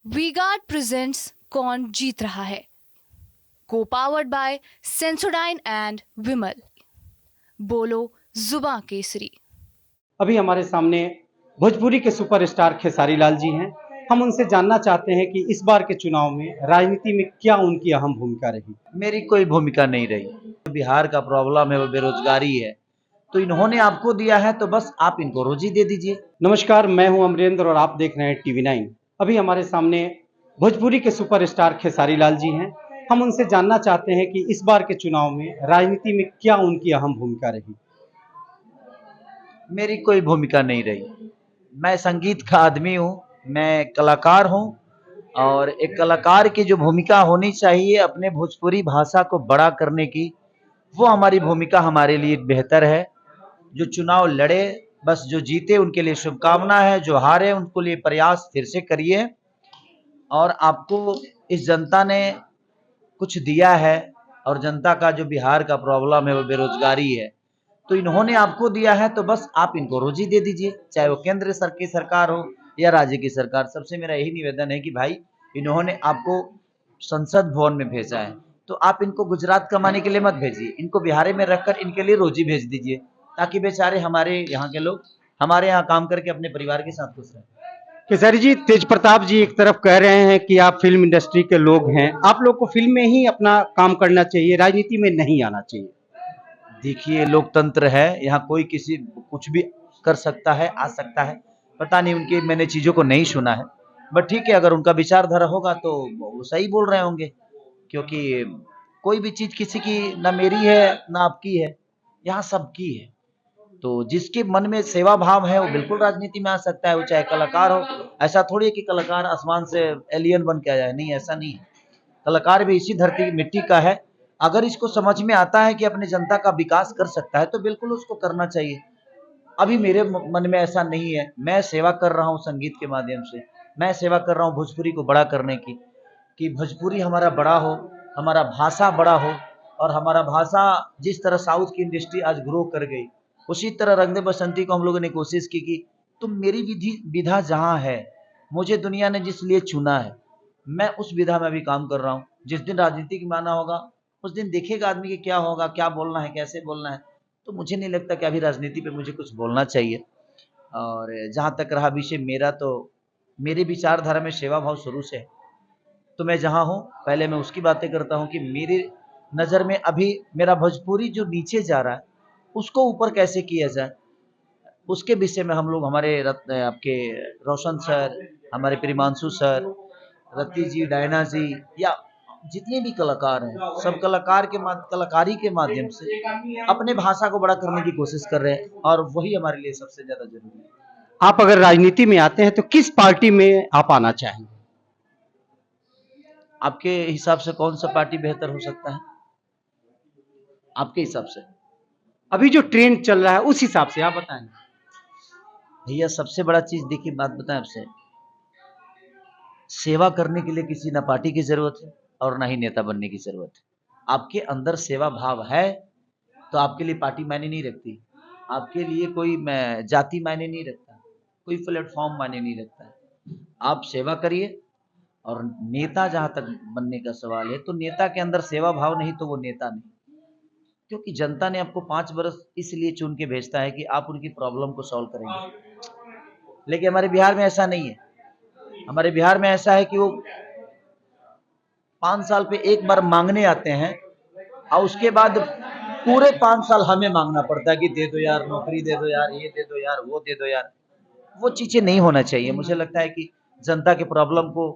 V-Guard presents कौन जीत रहा है, को पावर्ड बाय सेंसोडाइन एंड विमल। बोलो जुबां केसरी। अभी हमारे सामने भोजपुरी के सुपरस्टार खेसारी लाल जी हैं। हम उनसे जानना चाहते हैं कि इस बार के चुनाव में राजनीति में क्या उनकी अहम भूमिका रही। मेरी कोई भूमिका नहीं रही। बिहार का प्रॉब्लम है वो बेरोजगारी है, तो इन्होंने आपको दिया है तो बस आप इनको रोजी दे दीजिए। नमस्कार, मैं हूं अमरेंद्र और आप देख रहे हैं टीवी 9। अभी हमारे सामने भोजपुरी के सुपरस्टार खेसारी लाल जी हैं। हम उनसे जानना चाहते हैं कि इस बार के चुनाव में राजनीति में क्या उनकी अहम भूमिका रही। मेरी कोई भूमिका नहीं रही। मैं संगीत का आदमी हूँ, मैं कलाकार हूँ, और एक कलाकार की जो भूमिका होनी चाहिए अपने भोजपुरी भाषा को बड़ा करने की, वो हमारी भूमिका हमारे लिए बेहतर है। जो चुनाव लड़े, बस जो जीते उनके लिए शुभकामना है, जो हारे उनको लिए प्रयास फिर से करिए। और आपको इस जनता ने कुछ दिया है, और जनता का जो बिहार का प्रॉब्लम है वो बेरोजगारी है, तो इन्होंने आपको दिया है तो बस आप इनको रोजी दे दीजिए, चाहे वो केंद्र की सरकार हो या राज्य की सरकार। सबसे मेरा यही निवेदन है कि भाई, इन्होंने आपको संसद भवन में भेजा है तो आप इनको गुजरात कमाने के लिए मत भेजिए, इनको बिहार में रखकर इनके लिए रोजी भेज दीजिए, ताकि बेचारे हमारे यहाँ के लोग हमारे यहाँ काम करके अपने परिवार के साथ खुश रहें। खेसारी जी, तेज प्रताप जी एक तरफ कह रहे हैं कि आप फिल्म इंडस्ट्री के लोग हैं, आप लोग को फिल्म में ही अपना काम करना चाहिए, राजनीति में नहीं आना चाहिए। देखिए, लोकतंत्र है, यहाँ कोई किसी कुछ भी कर सकता है, आ सकता है। पता नहीं उनकी मैंने चीज़ों को नहीं सुना है, बट ठीक है, अगर उनका विचारधारा होगा तो वो सही बोल रहे होंगे, क्योंकि कोई भी चीज़ किसी की ना मेरी है ना आपकी है, यहाँ सबकी है। तो जिसके मन में सेवा भाव है वो बिल्कुल राजनीति में आ सकता है, वो चाहे कलाकार हो। ऐसा थोड़ी है कि कलाकार आसमान से एलियन बन के आ जाए, नहीं, ऐसा नहीं है। कलाकार भी इसी धरती मिट्टी का है। अगर इसको समझ में आता है कि अपनी जनता का विकास कर सकता है तो बिल्कुल उसको करना चाहिए। अभी मेरे मन में ऐसा नहीं है। मैं सेवा कर रहा हूँ संगीत के माध्यम से, मैं सेवा कर रहा हूँ भोजपुरी को बड़ा करने की, कि भोजपुरी हमारा बड़ा हो, हमारा भाषा बड़ा हो, और हमारा भाषा जिस तरह साउथ की इंडस्ट्री आज ग्रो कर गई, उसी तरह रंग दे बसंती को हम लोगों ने कोशिश की कि तुम मेरी विधि विधा जहाँ है, मुझे दुनिया ने जिस लिए चुना है, मैं उस विधा में भी काम कर रहा हूँ। जिस दिन राजनीति की माना होगा उस दिन देखेगा आदमी कि क्या होगा, क्या बोलना है, कैसे बोलना है। तो मुझे नहीं लगता कि अभी राजनीति पे मुझे कुछ बोलना चाहिए। और जहाँ तक रहा विषय मेरा, तो मेरी विचारधारा में सेवा भाव शुरू से है। तो मैं जहाँ हूँ पहले मैं उसकी बातें करता हूँ कि मेरी नज़र में अभी मेरा भोजपुरी जो नीचे जा रहा है उसको ऊपर कैसे किया जाए, उसके विषय में हम लोग, हमारे रत्न आपके रोशन सर, हमारे प्रिमांशु सर, रति जी, डायना जी, या जितने भी कलाकार हैं, सब कलाकारी के माध्यम से अपने भाषा को बड़ा करने की कोशिश कर रहे हैं, और वही हमारे लिए सबसे ज्यादा जरूरी है। आप अगर राजनीति में आते हैं तो किस पार्टी में आप आना चाहेंगे? आपके हिसाब से कौन सा पार्टी बेहतर हो सकता है, आपके हिसाब से? अभी जो ट्रेंड चल रहा है उस हिसाब से आप बताएं। भैया, सबसे बड़ा चीज देखिए, बात बताएं आपसे, सेवा करने के लिए किसी ना पार्टी की जरूरत है और ना ही नेता बनने की जरूरत है। आपके अंदर सेवा भाव है तो आपके लिए पार्टी मायने नहीं रखती, आपके लिए कोई जाति मायने नहीं रखता, कोई प्लेटफॉर्म मायने नहीं रखता है। आप सेवा करिए। और नेता जहां तक बनने का सवाल है, तो नेता के अंदर सेवा भाव नहीं तो वो नेता नहीं, क्योंकि जनता ने आपको 5 वर्ष इसलिए चुन के भेजता है कि आप उनकी प्रॉब्लम को सॉल्व करेंगे। लेकिन हमारे बिहार में ऐसा नहीं है। हमारे बिहार में ऐसा है कि वो 5 साल पे एक बार मांगने आते हैं, और उसके बाद पूरे 5 साल हमें मांगना पड़ता है कि दे दो यार, नौकरी दे दो यार, ये दे दो यार, वो दे दो यार। वो चीजें नहीं होना चाहिए। मुझे लगता है कि जनता के प्रॉब्लम को,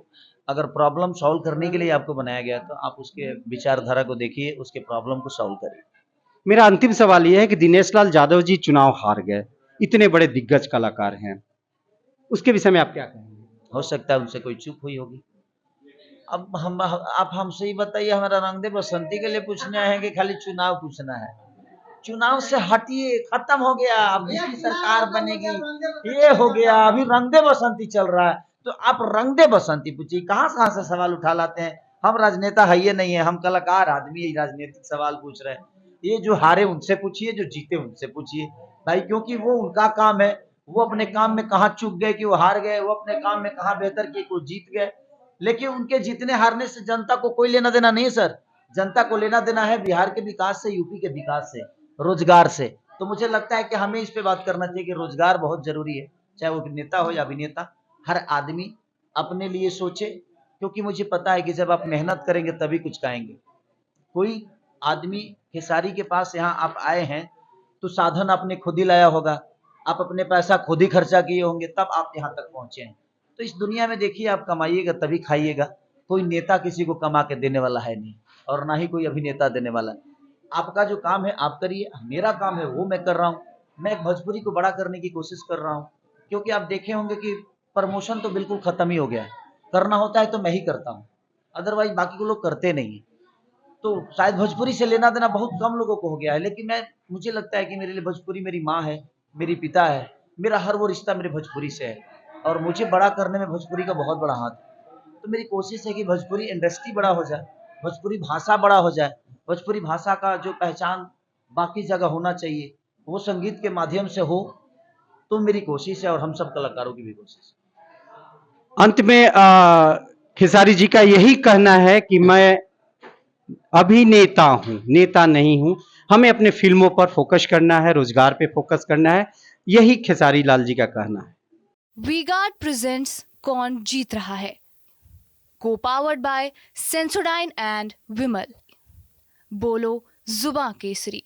अगर प्रॉब्लम सॉल्व करने के लिए आपको बनाया गया तो आप उसके विचारधारा को देखिए, उसके प्रॉब्लम को सॉल्व करिए। मेरा अंतिम सवाल यह है कि दिनेश लाल यादव जी चुनाव हार गए, इतने बड़े दिग्गज कलाकार हैं, उसके विषय में आप क्या कहेंगे? हो सकता है उनसे कोई चूक हुई होगी। अब हम आप हमसे ही बताइए, हमारा रंग दे बसंती के लिए पूछना है कि खाली चुनाव पूछना है? चुनाव से हटिए, खत्म हो गया, अब जिसकी सरकार बनेगी ये हो गया। अभी रंग दे बसंती चल रहा है, तो आप रंग दे बसंती पूछिए। कहाँ से सवाल उठा लाते हैं? हम राजनेता है ये नहीं है, हम कलाकार आदमी है, राजनीतिक सवाल पूछ रहे हैं। ये जो हारे उनसे पूछिए, जो जीते उनसे पूछिए भाई, क्योंकि वो उनका काम है। वो अपने काम में कहाँ चूक गए कि वो हार गए, वो अपने काम में कहाँ बेहतर किए कि वो जीत गए। लेकिन उनके जीतने हारने से जनता को कोई लेना देना नहीं है सर। जनता को लेना देना है बिहार के विकास से, यूपी के विकास से, रोजगार से। तो मुझे लगता है कि हमें इस पे बात करना चाहिए कि रोजगार बहुत जरूरी है, चाहे वो नेता हो या अभिनेता। हर आदमी अपने लिए सोचे, क्योंकि मुझे पता है कि जब आप मेहनत करेंगे तभी कुछ खाएंगे। कोई आदमी खेसारी के पास यहाँ आप आए हैं तो साधन आपने खुद ही लाया होगा, आप अपने पैसा खुद ही खर्चा किए होंगे, तब आप यहाँ तक पहुंचे हैं। तो इस दुनिया में देखिए, आप कमाइएगा तभी खाइएगा। कोई नेता किसी को कमा के देने वाला है नहीं, और ना ही कोई अभिनेता देने वाला है। आपका जो काम है आप करिए, मेरा काम है वो मैं कर रहा हूँ। मैं एक भोजपुरी को बड़ा करने की कोशिश कर रहा हूँ, क्योंकि आप देखे होंगे कि प्रमोशन तो बिल्कुल खत्म ही हो गया है। करना होता है तो मैं ही करता हूँ, अदरवाइज बाकी को लोग करते नहीं है। तो शायद भोजपुरी से लेना देना बहुत कम लोगों को हो गया है, लेकिन मुझे लगता है कि मेरे लिए भोजपुरी मेरी माँ है, मेरी पिता है, मेरा हर वो रिश्ता मेरे भोजपुरी से है, और मुझे बड़ा करने में भोजपुरी का बहुत बड़ा हाथ है। तो मेरी कोशिश है कि भोजपुरी इंडस्ट्री बड़ा हो जाए, भोजपुरी भाषा बड़ा हो जाए, भोजपुरी भाषा का जो पहचान बाकी जगह होना चाहिए वो संगीत के माध्यम से हो। तो मेरी कोशिश है, और हम सब कलाकारों की भी कोशिश है। अंत में खेसारी जी का यही कहना है कि मैं अभिनेता हूं, नेता नहीं हूं। हमें अपने फिल्मों पर फोकस करना है, रोजगार पे फोकस करना है। यही खेसारी लाल जी का कहना है। वी-गार्ड प्रेजेंट्स कौन जीत रहा है, को पावर्ड बाय सेंसोडाइन एंड विमल। बोलो जुबां केसरी।